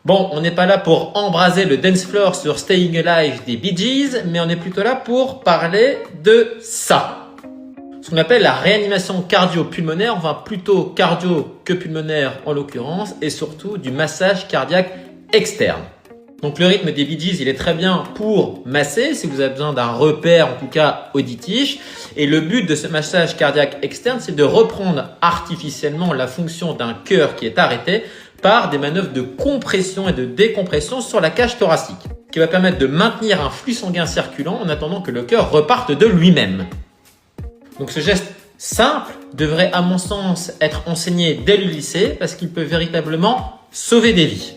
Bon, on n'est pas là pour embraser le dance floor sur Staying Alive des Bee Gees, mais on est plutôt là pour parler de ça. Ce qu'on appelle la réanimation cardio-pulmonaire, enfin plutôt cardio que pulmonaire en l'occurrence, et surtout du massage cardiaque externe. Donc le rythme des Bee Gees, il est très bien pour masser, si vous avez besoin d'un repère, en tout cas auditif. Et le but de ce massage cardiaque externe, c'est de reprendre artificiellement la fonction d'un cœur qui est arrêté par des manœuvres de compression et de décompression sur la cage thoracique, qui va permettre de maintenir un flux sanguin circulant en attendant que le cœur reparte de lui-même. Donc ce geste simple devrait à mon sens être enseigné dès le lycée parce qu'il peut véritablement sauver des vies.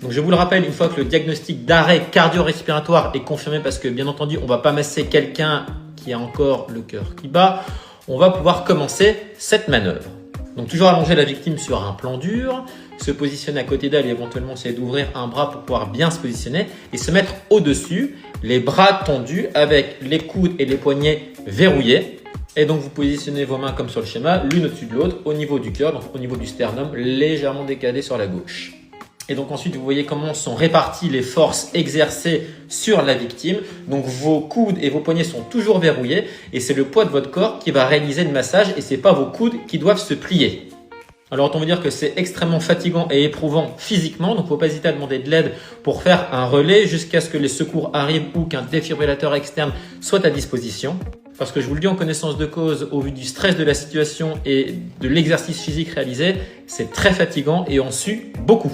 Donc je vous le rappelle, une fois que le diagnostic d'arrêt cardio-respiratoire est confirmé, parce que bien entendu on ne va pas masser quelqu'un qui a encore le cœur qui bat, on va pouvoir commencer cette manœuvre. Donc toujours allonger la victime sur un plan dur, se positionner à côté d'elle et éventuellement essayer d'ouvrir un bras pour pouvoir bien se positionner et se mettre au-dessus, les bras tendus avec les coudes et les poignets verrouillés. Et donc vous positionnez vos mains comme sur le schéma, l'une au-dessus de l'autre, au niveau du cœur, donc au niveau du sternum, légèrement décalé sur la gauche. Et donc ensuite, vous voyez comment sont réparties les forces exercées sur la victime. Donc vos coudes et vos poignets sont toujours verrouillés et c'est le poids de votre corps qui va réaliser le massage et c'est pas vos coudes qui doivent se plier. Alors autant vous dire que c'est extrêmement fatigant et éprouvant physiquement, donc faut pas hésiter à demander de l'aide pour faire un relais jusqu'à ce que les secours arrivent ou qu'un défibrillateur externe soit à disposition. Parce que je vous le dis en connaissance de cause, au vu du stress de la situation et de l'exercice physique réalisé, c'est très fatigant et on sue beaucoup.